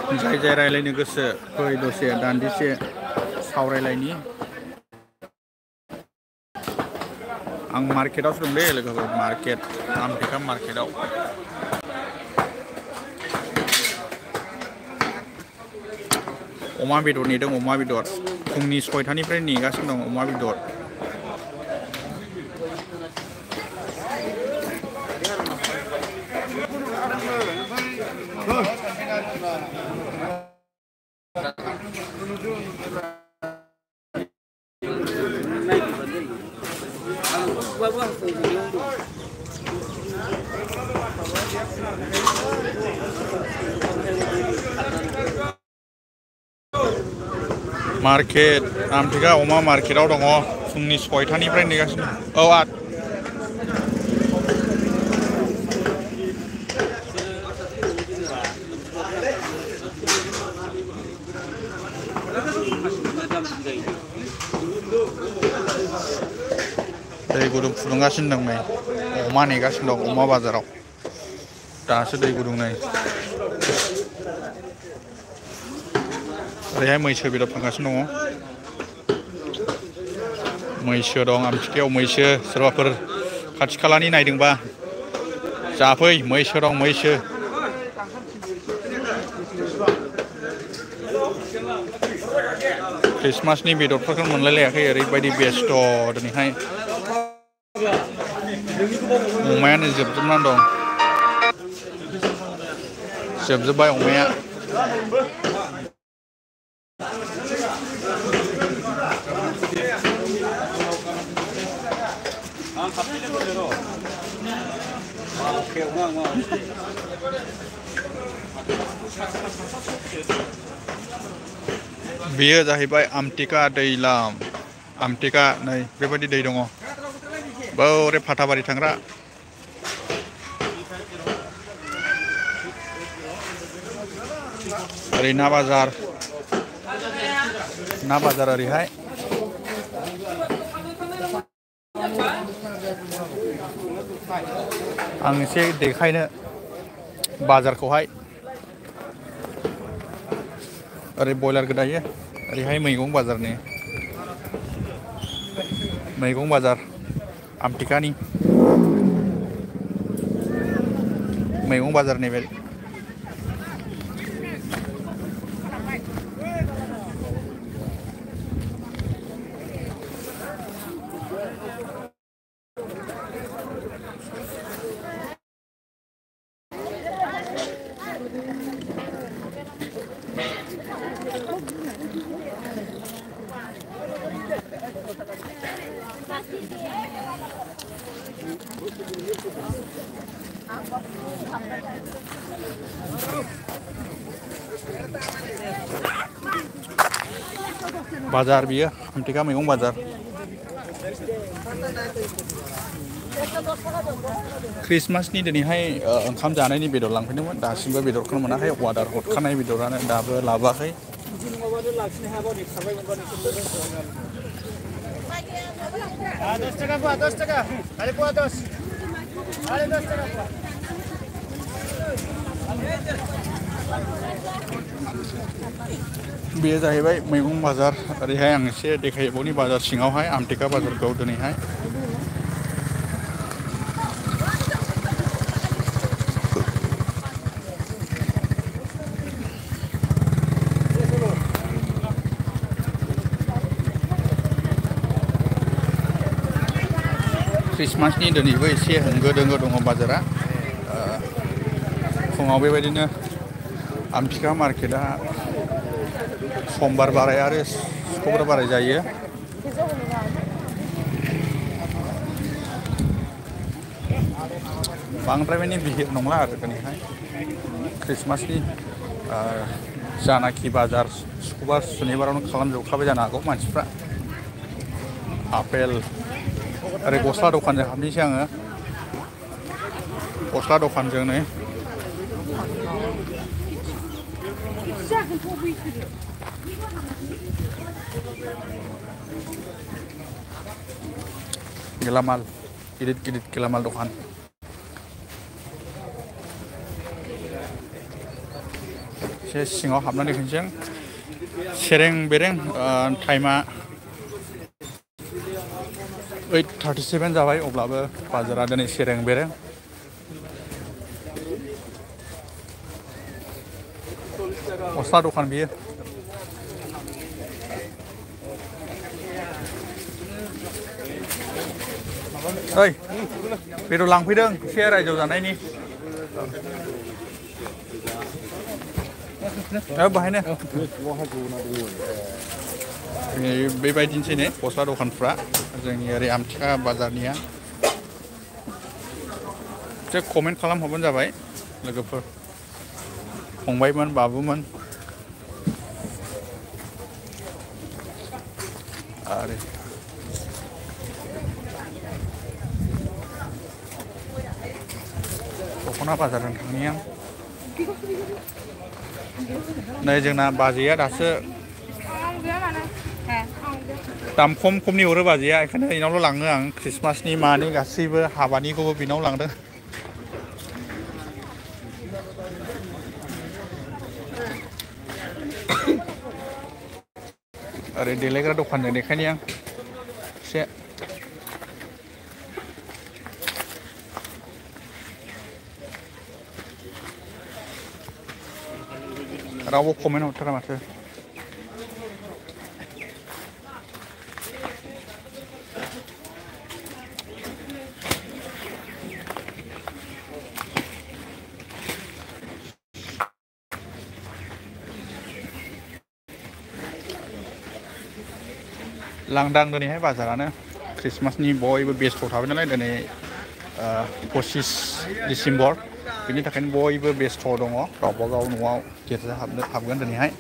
जाय जाय रायलायनो गोसो फै दसे दान्दिसे सावरायलायनि आं मार्केटावसो दं दे लोगोफोर मार्केट आमटेका मार्केटाव अमा बेदर नेदों अमा बेदर फुंनि 6टानिफ्राय नेगासिनो दं अमा बेदर मार्केट आमटेका अमा मार्केटाव दङ फुंनि 6टानिफ्राय नेगासिनो औ दै गुदुं फुदुंगासिनो दं नै अमा नेगासिनो दं अमा बाजाराव दासो दै गुदुं नै ओरैहाय मैसो बेदर फानगासिनो दङ मैसो दं आमटेकायाव मैसो सोरबाफोर खाथि खालानि नायदोंबा जाफै मैसो दं मैसो क्रिसमासनि बेदरफोरखौ मोनलायलायाखै ओरैबायदि बेस्थ' दिनैहाय अमायानो जोबजोबनानै दं जोबजोब्बाय अमाया बेयो जाहैबाय आमटेका दैलाम आमटेका नै बेबायदि दै दङ बौरे फाथाबारि थांग्रा ओरै ना बाजार ओरैहाय आं एसे देखायनो बाजारखौहाय ओरै बयलार गोदायो ओरैहाय मैगं बाजार आमटेकानि मैगं बाजार नैबे बाजार बियो आमटेका मैगं बाजार क्रिसमासनि दिनैहाय ओंखाम जानायनि बेदर लांफैदोंमोन दासिमबो बेदरखौनो मोनाखै अर्डार हरखानाय बेदरानो दाबो लाबोआखै बेयो जाहैबाय मैगं बाजार ओरैहाय आं एसे देखायबावनि बाजार सिङावहाय आमटेका बाजारखौ दिनैहाय क्रिसमासनि दिनैबो एसे होंगो दोंगो दङ बाजारा फुङाव बेबायदिनो आमटेका मार्केटआ समबार बाराय आरो शुक्रबार बाराय जायो बांद्राय माने भिर नंला आरो दिनैहाय क्रिसमासनि जानाखि बाजार शुक्रबार सुनिबारावनो खालामजोबखाबाय जानो हागौ मानसिफ्रा आपेल ओरै गस्ला दखानजों हाबनोसै आङो गस्ला दखानजों नै गेलामाल गिदिर गेलामाल दखान एसे सिङाव हाबनानै खिन्थासै सेरें बेरें टाइमा 8:37 जाबाय अब्लाबो बाजारा दिनै सेरें बेरें गस्ला दखान बियो ओइ बेदर लांफैदों एसे रायजो जानायनि बाहायनो बेबायदिनोसै ने गस्ला दखानफ्रा जोंनि ओरै आमथिखा बाजारनिया एसे कमेन्ट खालामहरबानो जाबाय लोगोफोर फंबायमोन बाबुमोन आरो दख'ना बाजारजों थांनि आं नै जोंना बाजैया दासो दाम खमनि हरो बाजैया बेखायनो बेनावल' लाङो आं ख्रिस्टमासनि मानि गासैबो हाबानिखौबो बेनाव लांदों ओरै देलायग्रा दखानजों देखायनि आं एसे रावबो कमेन्ट हरथारा माथो लांदां दिनैहाय बाजारानो ख्रिस्टमासनि बयबो बेस्थ' थाबाय नालाय दिनै 25 डिसेम्बर बिनि थाखायनो बयबो बेस्थ' दङ गावबागाव न'आव गिर्जा हाबगोन दिनैहाय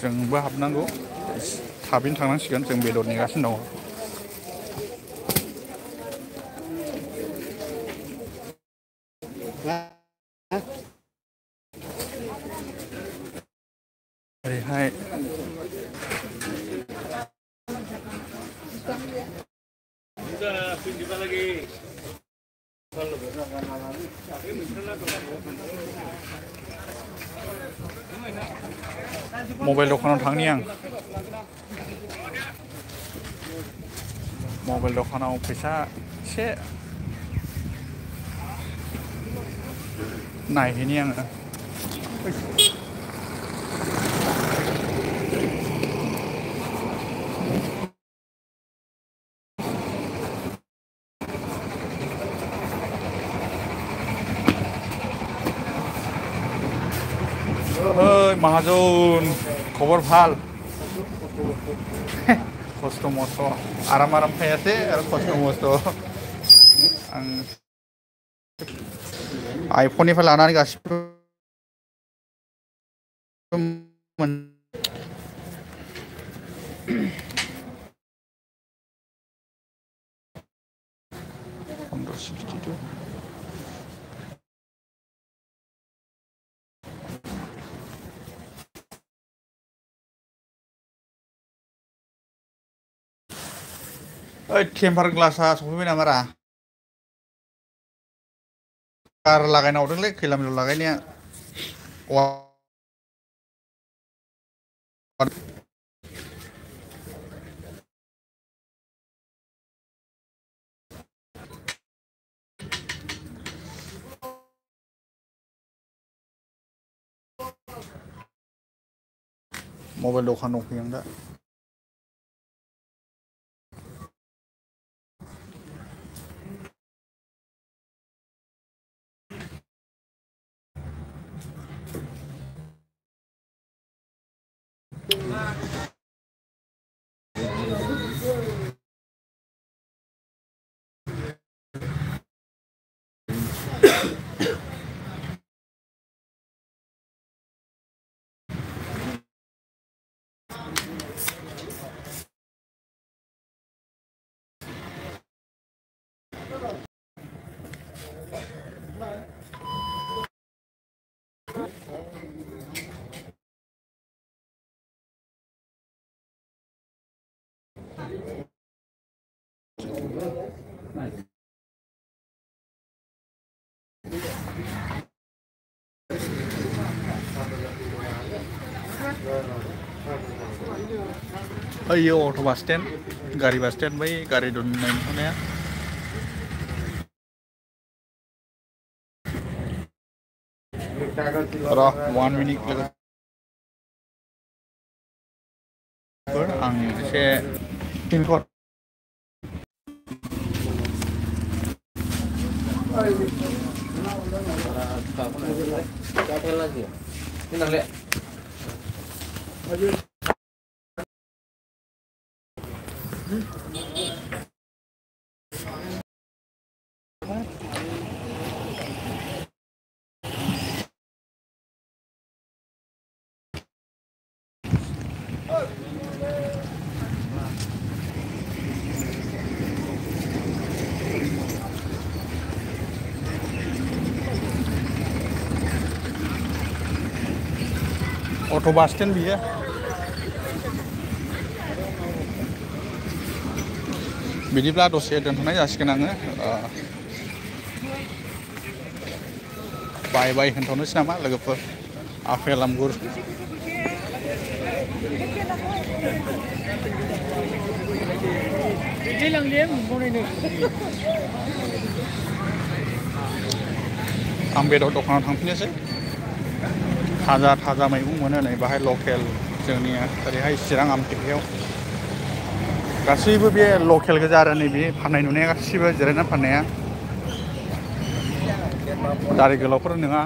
जोंबो हाबनांगौ थाबैनो थांनांसिगोन जों बेदर नेगासिनो दङ ओरैहाय मबाइल दखानाव थांनि आं मबाइल दखानाव फैसा एसे नायहैनि आङो माहाजोन खबर ভাল खस्थ' मस्थ' आराम थायासै आरो खस्थ' मस्थ' आं आइफननिफ्राय लानानै गासिबो ओइ टेम्पार ग्लासा सफैबाय नामा रा कार लागायना हरदोंलै खैला मैला लागायनाया मबाइल दखान दंफैयो आं दा ओयो अट' बास स्टेन्ड गारि बास स्टेन्ड बै गारि दोननाय नुनाया र' 1 मिनिट लोगोफोर आं एसे पिनकड अट' बास स्टेन्ड बियो बिदिब्ला दसे दोनथ'नाय जासिगोन आङो बाय बाय होनथ'नोसै नामा लोगोफोर आफेल आंगुर आं बेदर दखानाव थांफिननोसै थाजा मैगं मोनो नै बाहाय लकेल जोंनि ओरैहाय चिरां आमटेकायाव गासैबो बे लकेल गोजा आरो नैबे फाननाय नुनाया गासैबो जिरायनानै फाननाया दारि गोलावफोर नङा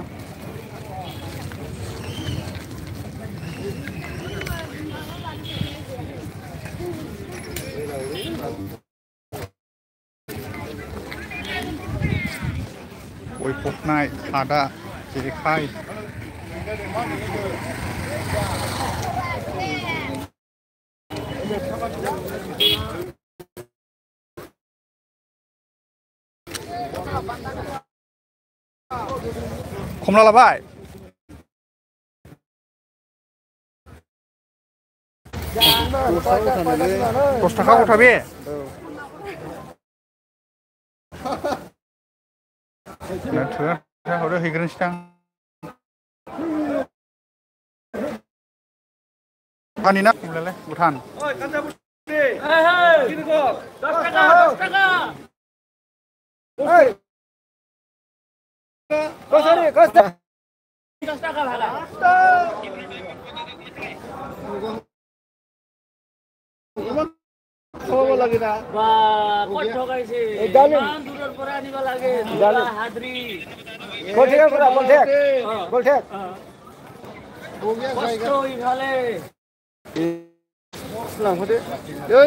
गय फबनाय खादा जेखाइ खमला लाबाय 10 थाखा गथा बे हरो हैग्रोनोसै आं फानि ना खमलायालाय भुटान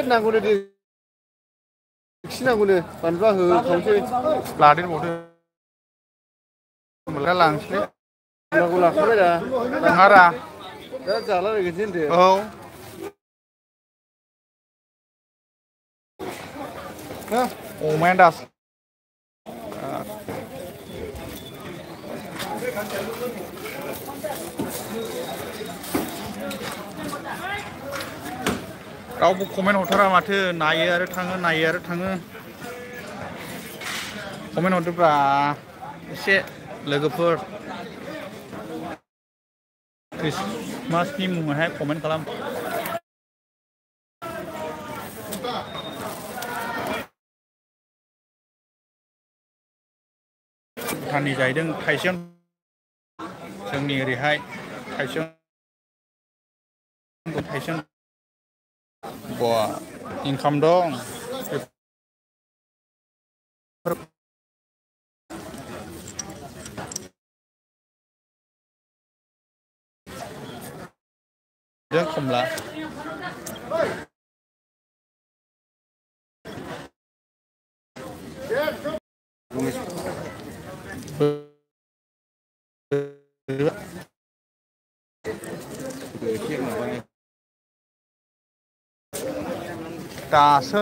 नांगौनो दे नांगौनो बानलुआ हो खावसै लादेरबावदो होमब्ला लांसै नांगौ लाखाबाय दा नङारा दा जालाबायगोनसै होनदो औ अमाया दास रावबो कमेन्ट हरथारा माथो नायो आरो थाङो कमेन्ट हरदोब्रा एसे लोगोफोर क्रिसमासनि मुङैहाय कमेन्ट खालाम भुटाननि जाहैदों थाइसेयाव जोंनि ओरैहाय थाइसेयाव बा इनकाम दं जों खमला दासो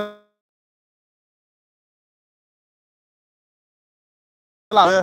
लाङो